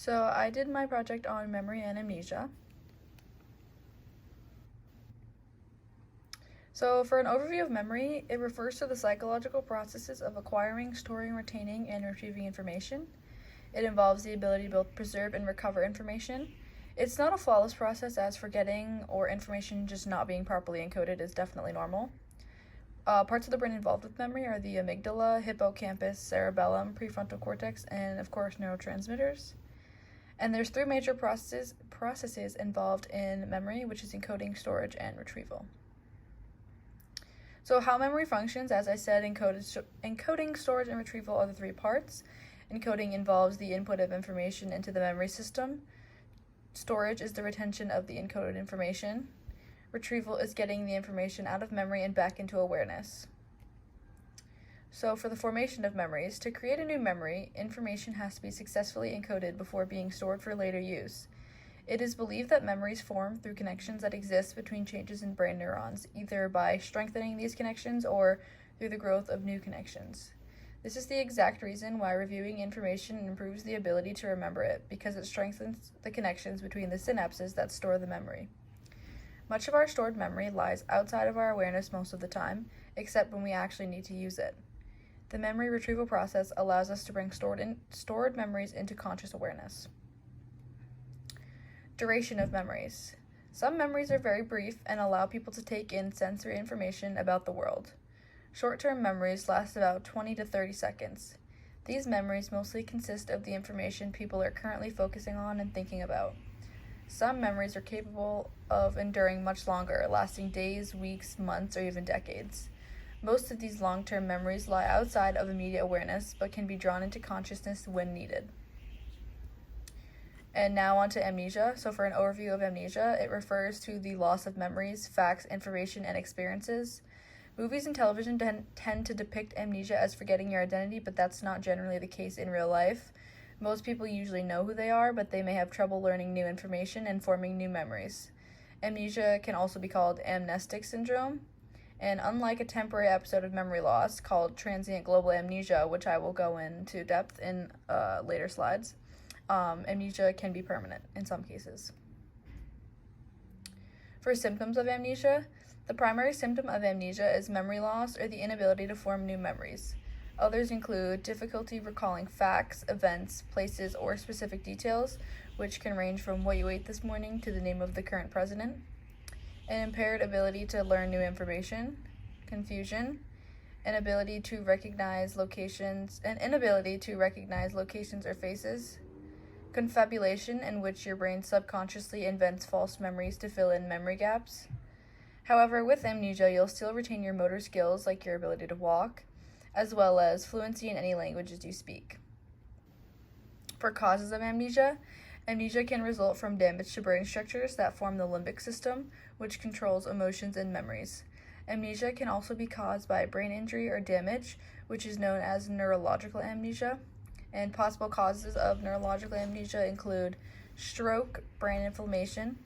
So I did my project on memory and amnesia. So for an overview of memory, it refers to the psychological processes of acquiring, storing, retaining, and retrieving information. It involves the ability to both preserve and recover information. It's not a flawless process, as forgetting or information just not being properly encoded is definitely normal. Parts of the brain involved with memory are the amygdala, hippocampus, cerebellum, prefrontal cortex, and of course neurotransmitters. And there's three major processes involved in memory, which is encoding, storage, and retrieval. So how memory functions, as I said, encoding, storage, and retrieval are the three parts. Encoding involves the input of information into the memory system. Storage is the retention of the encoded information. Retrieval is getting the information out of memory and back into awareness. So for the formation of memories, to create a new memory, information has to be successfully encoded before being stored for later use. It is believed that memories form through connections that exist between changes in brain neurons, either by strengthening these connections or through the growth of new connections. This is the exact reason why reviewing information improves the ability to remember it, because it strengthens the connections between the synapses that store the memory. Much of our stored memory lies outside of our awareness most of the time, except when we actually need to use it. The memory retrieval process allows us to bring stored memories into conscious awareness. Duration of memories. Some memories are very brief and allow people to take in sensory information about the world. Short-term memories last about 20 to 30 seconds. These memories mostly consist of the information people are currently focusing on and thinking about. Some memories are capable of enduring much longer, lasting days, weeks, months, or even decades. Most of these long-term memories lie outside of immediate awareness, but can be drawn into consciousness when needed. And now on to amnesia. So for an overview of amnesia, it refers to the loss of memories, facts, information, and experiences. Movies and television tend to depict amnesia as forgetting your identity, but that's not generally the case in real life. Most people usually know who they are, but they may have trouble learning new information and forming new memories. Amnesia can also be called amnestic syndrome. And unlike a temporary episode of memory loss called transient global amnesia, which I will go into depth in later slides, amnesia can be permanent in some cases. For symptoms of amnesia, the primary symptom of amnesia is memory loss or the inability to form new memories. Others include difficulty recalling facts, events, places, or specific details, which can range from what you ate this morning to the name of the current president. An impaired ability to learn new information, confusion, an inability to recognize locations or faces, confabulation, in which your brain subconsciously invents false memories to fill in memory gaps. However, with amnesia, you'll still retain your motor skills, like your ability to walk, as well as fluency in any languages you speak. For causes of amnesia, amnesia can result from damage to brain structures that form the limbic system, which controls emotions and memories. Amnesia can also be caused by brain injury or damage, which is known as neurological amnesia. And possible causes of neurological amnesia include stroke, brain inflammation,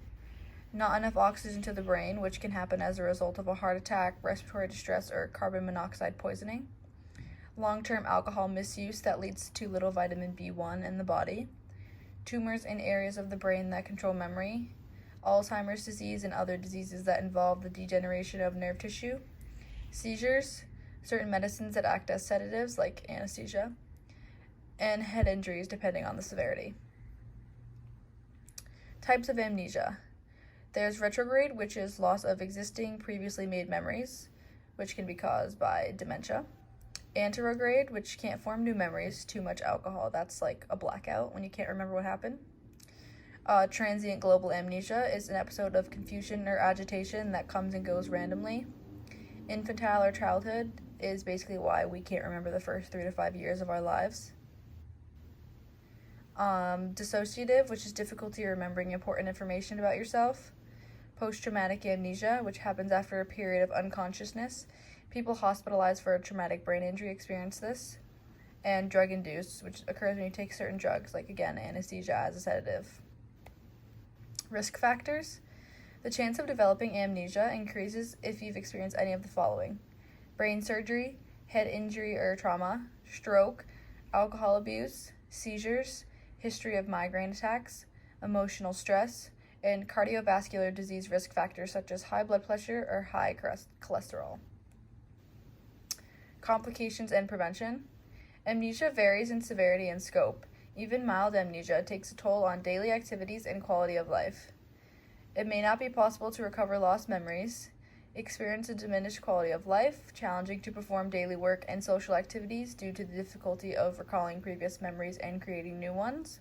not enough oxygen to the brain, which can happen as a result of a heart attack, respiratory distress, or carbon monoxide poisoning, long-term alcohol misuse that leads to too little vitamin B1 in the body, tumors in areas of the brain that control memory, Alzheimer's disease and other diseases that involve the degeneration of nerve tissue, seizures, certain medicines that act as sedatives like anesthesia, and head injuries depending on the severity. Types of amnesia. There's retrograde, which is loss of existing previously made memories, which can be caused by dementia. Anterograde, which can't form new memories, too much alcohol. That's like a blackout when you can't remember what happened. Transient global amnesia is an episode of confusion or agitation that comes and goes randomly. Infantile or childhood is basically why we can't remember the first 3 to 5 years of our lives. Dissociative, which is difficulty remembering important information about yourself. Post-traumatic amnesia, which happens after a period of unconsciousness. People hospitalized for a traumatic brain injury experience this. And drug-induced, which occurs when you take certain drugs, like, again, anesthesia as a sedative. Risk factors. The chance of developing amnesia increases if you've experienced any of the following: brain surgery, head injury or trauma, stroke, alcohol abuse, seizures, history of migraine attacks, emotional stress, and cardiovascular disease risk factors such as high blood pressure or high cholesterol. Complications and prevention. Amnesia varies in severity and scope. Even mild amnesia takes a toll on daily activities and quality of life. It may not be possible to recover lost memories, experience a diminished quality of life, challenging to perform daily work and social activities due to the difficulty of recalling previous memories and creating new ones.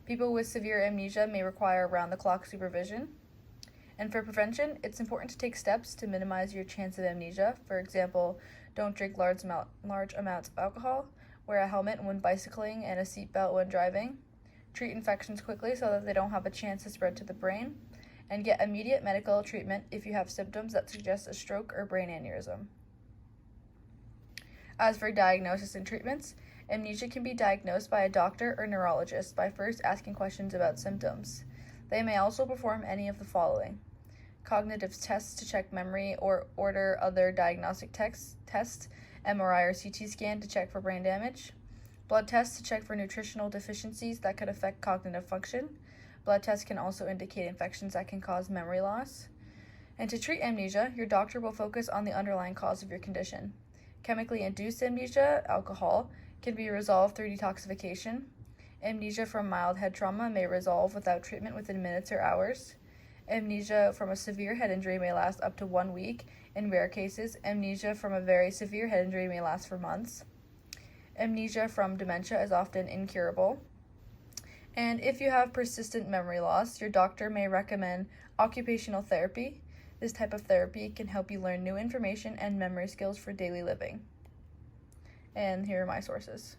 People with severe amnesia may require around-the-clock supervision. And for prevention, it's important to take steps to minimize your chance of amnesia. For example, don't drink large amounts of alcohol, wear a helmet when bicycling and a seatbelt when driving, treat infections quickly so that they don't have a chance to spread to the brain, and get immediate medical treatment if you have symptoms that suggest a stroke or brain aneurysm. As for diagnosis and treatments, amnesia can be diagnosed by a doctor or neurologist by first asking questions about symptoms. They may also perform any of the following: cognitive tests to check memory or order other diagnostic tests, MRI or CT scan to check for brain damage, blood tests to check for nutritional deficiencies that could affect cognitive function. Blood tests can also indicate infections that can cause memory loss. And to treat amnesia, your doctor will focus on the underlying cause of your condition. Chemically induced amnesia, alcohol, can be resolved through detoxification. Amnesia from mild head trauma may resolve without treatment within minutes or hours. Amnesia from a severe head injury may last up to 1 week. In rare cases, amnesia from a very severe head injury may last for months. Amnesia from dementia is often incurable. And if you have persistent memory loss, your doctor may recommend occupational therapy. This type of therapy can help you learn new information and memory skills for daily living. And here are my sources.